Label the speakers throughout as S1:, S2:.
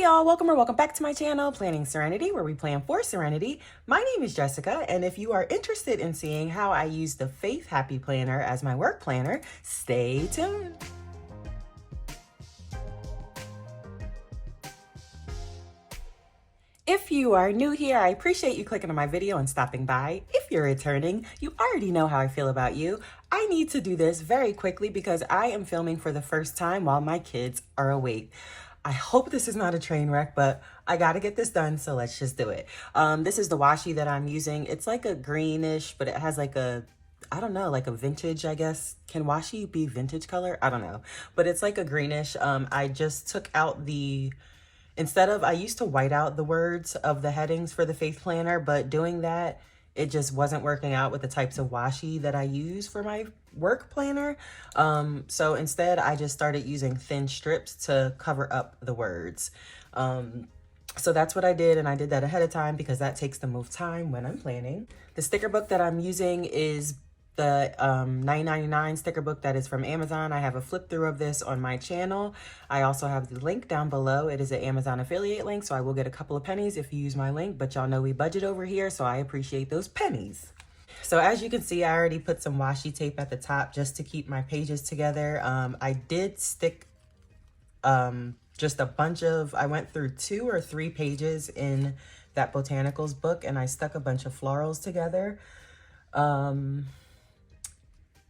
S1: y'all, welcome or welcome back to my channel, Planning Serenity, where we plan for serenity. My name is Jessica, and if you are interested in seeing how I use the Faith Happy Planner as my work planner, stay tuned. If you are new here, I appreciate you clicking on my video and stopping by. If you're returning, you already know how I feel about you. I need to do this very quickly because I am filming for the first time while my kids are awake. I hope this is not a train wreck, but I gotta get this done, so let's just do it. This is the washi that I'm using. It's like a greenish, but it has like a, I don't know, like a vintage, I guess. Can washi be vintage color? I don't know. But it's like a greenish. I just took out the, instead of, I used to white out the words of the headings for the Faith Planner, but doing that, it just wasn't working out with the types of washi that I use for my work planner. So instead, I just started using thin strips to cover up the words. So that's what I did, and I did that ahead of time because that takes the most time when I'm planning. The sticker book that I'm using is the $9.99 sticker book that is from Amazon. I have a flip through of this on my channel. I also have the link down below. It is an Amazon affiliate link, so I will get a couple of pennies if you use my link, but y'all know we budget over here, so I appreciate those pennies. So as you can see, I already put some washi tape at the top just to keep my pages together. I did stick just a bunch of, I went through 2 or 3 pages in that botanicals book, and I stuck a bunch of florals together.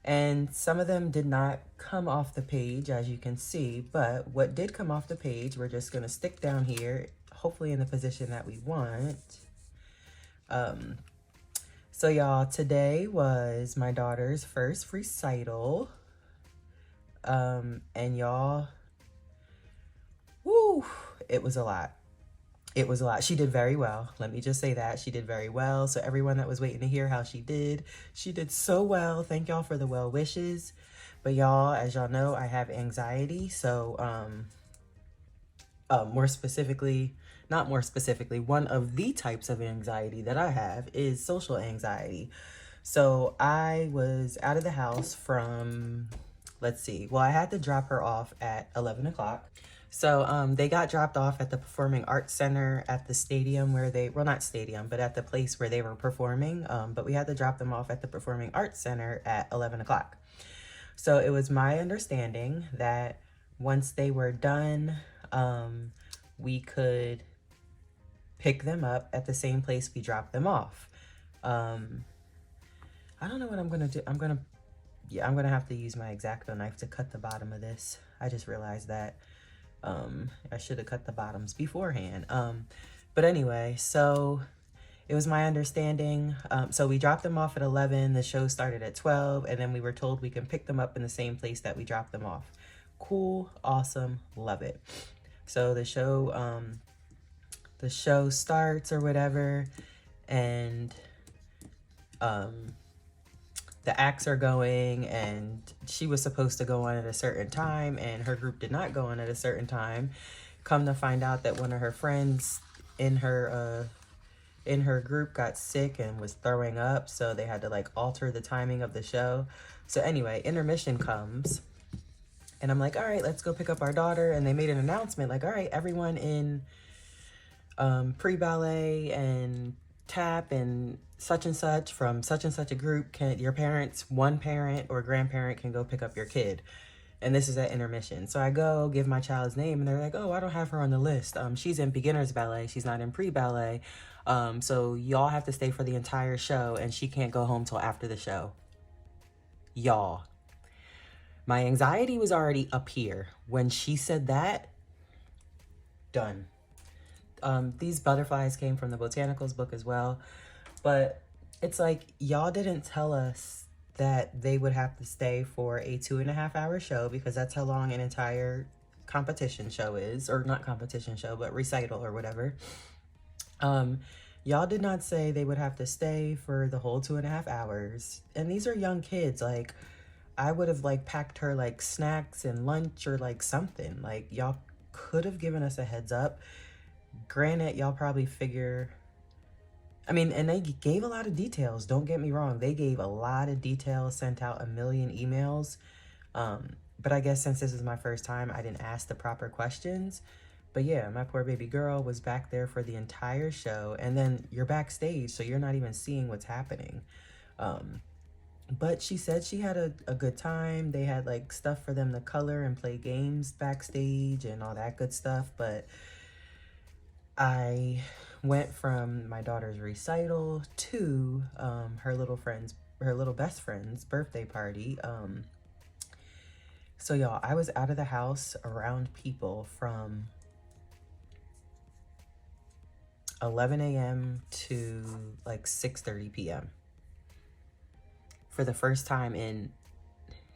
S1: And some of them did not come off the page, as you can see, but what did come off the page, we're just gonna stick down here, hopefully in the position that we want. So y'all, today was my daughter's first recital. And y'all, woo, it was a lot. It was a lot. She did very well. Let me just say that. She did very well. So everyone that was waiting to hear how she did so well. Thank y'all for the well wishes. But y'all, as y'all know, I have anxiety. So more specifically, not more specifically, one of the types of anxiety that I have is social anxiety. So I was out of the house from, let's see, well, I had to drop her off at 11 o'clock. So they got dropped off at the Performing Arts Center at the stadium where they, well, not stadium, but at the place where they were performing. But we had to drop them off at the Performing Arts Center at 11 o'clock. So it was my understanding that once they were done, we could pick them up at the same place we dropped them off. I don't know what I'm gonna do. I'm gonna have to use my X-Acto knife to cut the bottom of this. I just realized that. I should have cut the bottoms beforehand. But anyway, so it was my understanding. So we dropped them off at 11, the show started at 12, and then we were told we can pick them up in the same place that we dropped them off. Cool, awesome, love it. So the show starts or whatever, and the acts are going, and she was supposed to go on at a certain time, and her group did not go on at a certain time. Come to find out that one of her friends in her group got sick and was throwing up, so they had to like alter the timing of the show. So anyway, intermission comes, and I'm like, all right, let's go pick up our daughter. And they made an announcement like, all right, everyone in pre-ballet and tap and such from such and such a group, can your parents, one parent or grandparent can go pick up your kid. And this is at intermission. So I go give my child's name, and they're like, oh, I don't have her on the list. She's in beginner's ballet. She's not in pre-ballet. So y'all have to stay for the entire show, and she can't go home till after the show. Y'all, my anxiety was already up here. When she said that, done. These butterflies came from the botanicals book as well. But it's like, y'all didn't tell us that they would have to stay for a 2.5-hour show, because that's how long an entire competition show is, or not competition show, but recital or whatever. Y'all did not say they would have to stay for the whole 2.5 hours. And these are young kids. Like, I would have like packed her like snacks and lunch or like something. Like, y'all could have given us a heads up. Granted, y'all probably figure, I mean, and they gave a lot of details. Don't get me wrong. They gave a lot of details, sent out a million emails. But I guess since this is my first time, I didn't ask the proper questions. But yeah, my poor baby girl was back there for the entire show, and then you're backstage, so you're not even seeing what's happening. But she said she had a good time. They had like stuff for them to color and play games backstage and all that good stuff. But I went from my daughter's recital to her little best friend's birthday party. So y'all, I was out of the house around people from 11 a.m. to like 6:30 p.m. for the first time in,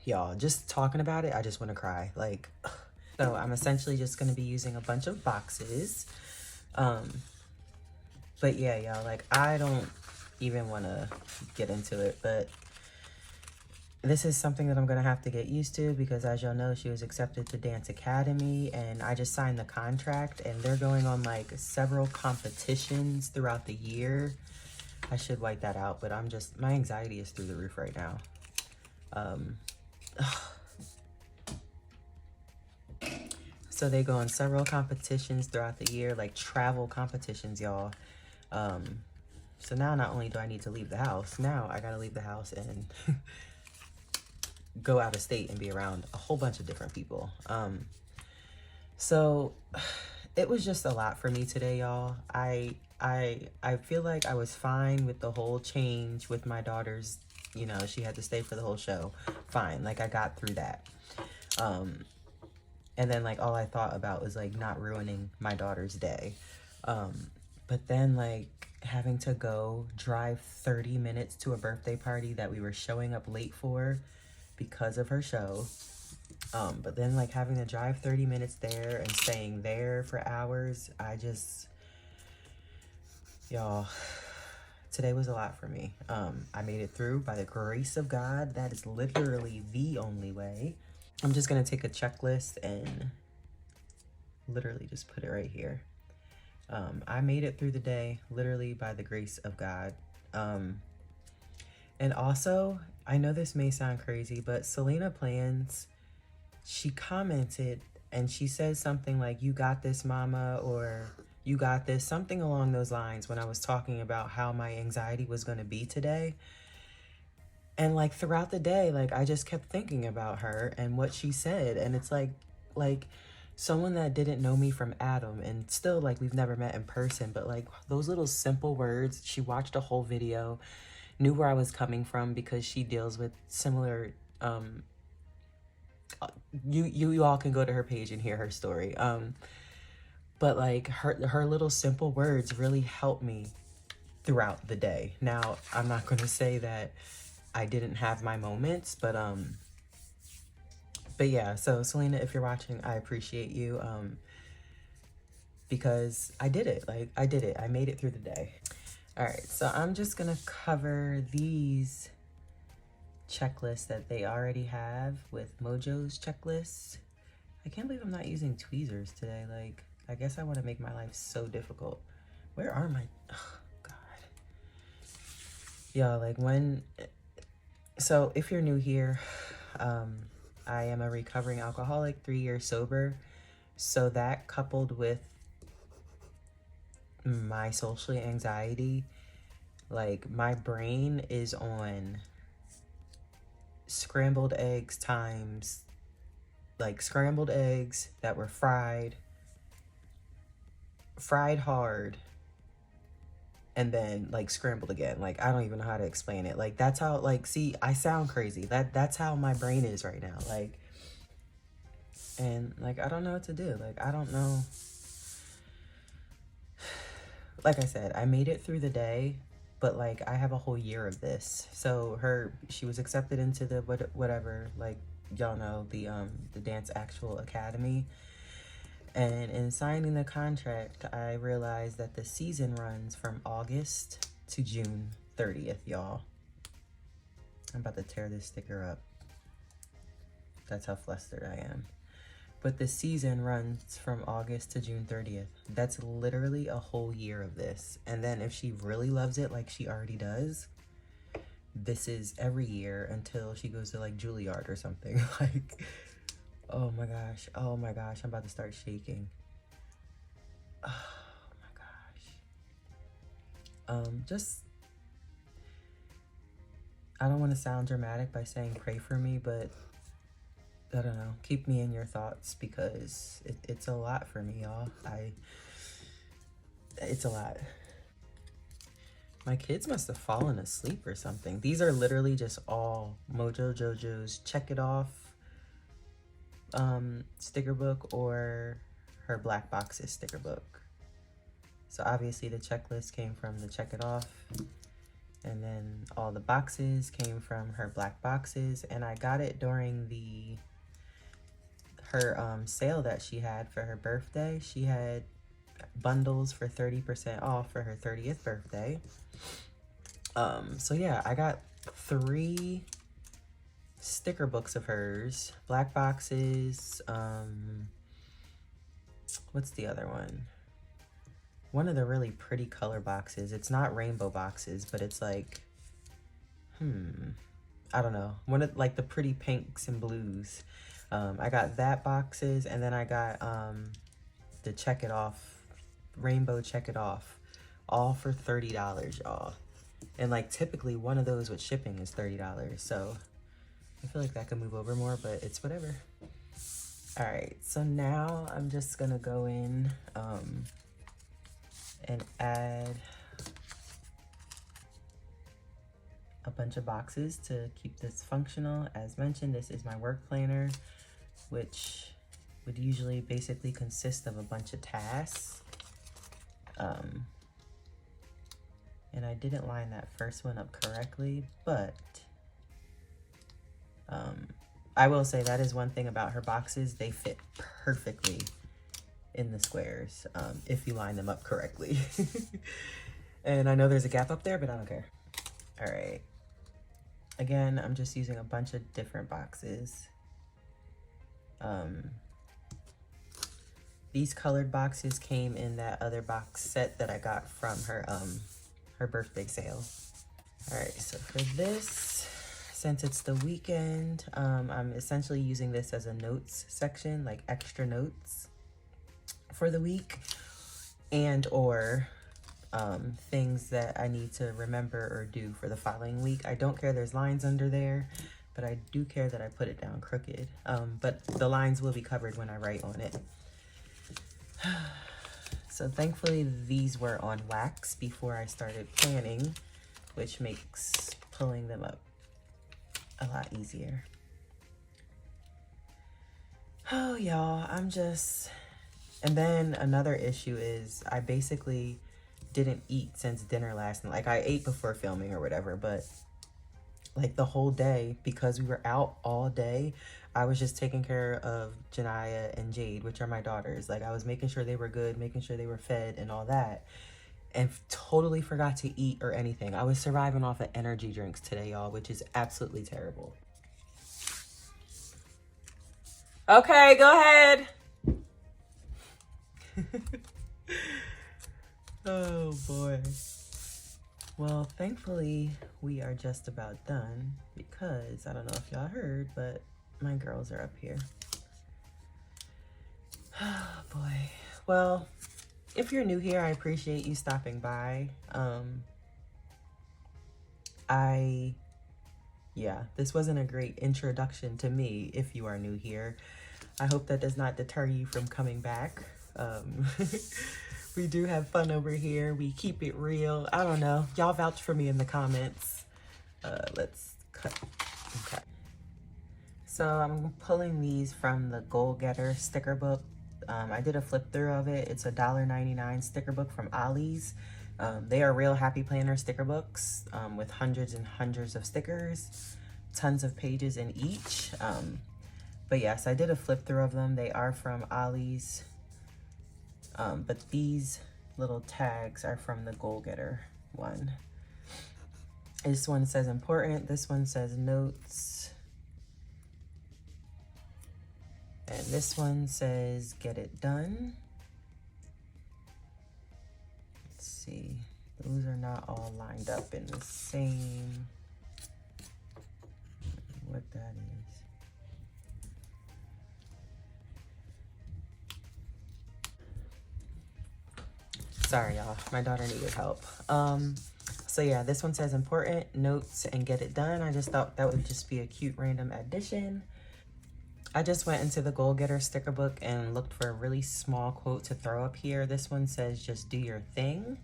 S1: y'all, just talking about it, I just want to cry. Like, so I'm essentially just going to be using a bunch of boxes. But yeah, y'all, like, I don't even want to get into it, but this is something that I'm going to have to get used to because, as y'all know, she was accepted to Dance Academy, and I just signed the contract, and they're going on like several competitions throughout the year. I should wipe that out, but my anxiety is through the roof right now. So they go on several competitions throughout the year, like travel competitions, y'all. So now not only do I need to leave the house, now I gotta leave the house and go out of state and be around a whole bunch of different people. So it was just a lot for me today, y'all. I feel like I was fine with the whole change with my daughter's, you know, she had to stay for the whole show. Fine, like I got through that. And then like all I thought about was like not ruining my daughter's day. But then like having to go drive 30 minutes to a birthday party that we were showing up late for because of her show. But then like having to drive 30 minutes there and staying there for hours, y'all, today was a lot for me. I made it through by the grace of God. That is literally the only way. I'm just gonna take a checklist and literally just put it right here. I made it through the day literally by the grace of God. And also, I know this may sound crazy, but Selena Plans, she commented and she said something like, "You got this, mama," or "You got this," something along those lines when I was talking about how my anxiety was going to be today. And like throughout the day, like I just kept thinking about her and what she said. And it's like someone that didn't know me from Adam, and still like we've never met in person, but like those little simple words, she watched a whole video, knew where I was coming from because she deals with similar, you all can go to her page and hear her story. But like her little simple words really helped me throughout the day. Now, I'm not going to say that I didn't have my moments, but yeah, so Selena, if you're watching, I appreciate you, because I did it. Like, I did it. I made it through the day. All right, so I'm just gonna cover these checklists that they already have with Mojo's checklists. I can't believe I'm not using tweezers today. Like, I guess I want to make my life so difficult. Where are my, oh, God. Y'all, like so if you're new here, I am a recovering alcoholic, 3 years sober. So that coupled with my social anxiety, like my brain is on scrambled eggs times, like scrambled eggs that were fried hard, and then like scrambled again. Like, I don't even know how to explain it. Like, that's how, like, see, I sound crazy. That's how my brain is right now. Like, and like, I don't know what to do. Like, I don't know. Like I said, I made it through the day, but like I have a whole year of this. So she was accepted into the whatever, like y'all know, the Dance Actual Academy. And in signing the contract, I realized that the season runs from August to June 30th, y'all. I'm about to tear this sticker up. That's how flustered I am. But the season runs from August to June 30th. That's literally a whole year of this. And then if she really loves it like she already does, this is every year until she goes to like Juilliard or something. Like, oh my gosh, I'm about to start shaking. Just, I don't want to sound dramatic by saying pray for me, but I don't know, keep me in your thoughts because it's a lot for me, y'all. It's a lot. My kids must have fallen asleep or something. These are literally just all Mojo Jojo's Check It Off sticker book or her Black Boxes sticker book. So obviously the checklist came from the Check It Off, and then all the boxes came from her Black Boxes, and I got it during her sale that she had for her birthday. She had bundles for 30% off for her 30th birthday. So yeah, I got 3 sticker books of hers, Black Boxes. What's the other one? One of the really pretty color boxes. It's not rainbow boxes, but it's like, I don't know, one of like the pretty pinks and blues. I got that boxes, and then I got the Check It Off, rainbow Check It Off, all for $30, y'all. And like typically one of those with shipping is $30, so I feel like that could move over more, but it's whatever. All right, so now I'm just gonna go in and add a bunch of boxes to keep this functional. As mentioned, this is my work planner, which would usually basically consist of a bunch of tasks. And I didn't line that first one up correctly, but I will say that is one thing about her boxes. They fit perfectly in the squares if you line them up correctly. And I know there's a gap up there, but I don't care. All right. Again, I'm just using a bunch of different boxes. These colored boxes came in that other box set that I got from her birthday sale. All right, so for this, since it's the weekend, I'm essentially using this as a notes section, like extra notes for the week, and or things that I need to remember or do for the following week. I don't care there's lines under there, but I do care that I put it down crooked. But the lines will be covered when I write on it. So thankfully these were on wax before I started planning, which makes pulling them up a lot easier. Oh, y'all, and then another issue is I basically didn't eat since dinner last night. Like I ate before filming or whatever, but like the whole day, because we were out all day, I was just taking care of Janiyah and Jade, which are my daughters. Like I was making sure they were good, making sure they were fed and all that, and totally forgot to eat or anything. I was surviving off of energy drinks today, y'all, which is absolutely terrible. Okay, go ahead. Oh boy. Well, thankfully we are just about done because I don't know if y'all heard, but my girls are up here. Oh boy. Well, if you're new here, I appreciate you stopping by. This wasn't a great introduction to me if you are new here. I hope that does not deter you from coming back. We do have fun over here. We keep it real. I don't know. Y'all vouch for me in the comments. Let's cut. Okay. So I'm pulling these from the Goal Getter sticker book. I did a flip through of it. It's a $1.99 sticker book from Ollie's. They are real happy planner sticker books with hundreds and hundreds of stickers, tons of pages in each. But yes, I did a flip through of them. They are from Ollie's. But these little tags are from the Goal Getter one. This one says important. This one says notes. And this one says get it done. Let's see. Those are not all lined up in the same. What that is. Sorry, y'all. My daughter needed help. So yeah, this one says important notes and get it done. I just thought that would just be a cute random addition. I just went into the Goal Getter sticker book and looked for a really small quote to throw up here. This one says, just do your thing.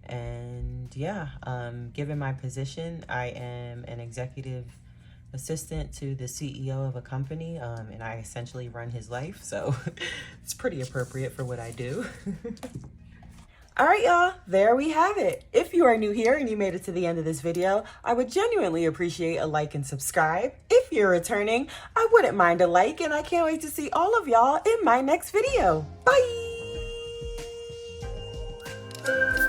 S1: And yeah, given my position, I am an executive assistant to the CEO of a company, and I essentially run his life. So it's pretty appropriate for what I do. All right, y'all, there we have it. If you are new here and you made it to the end of this video, I would genuinely appreciate a like and subscribe. If you're returning, I wouldn't mind a like, and I can't wait to see all of y'all in my next video. Bye!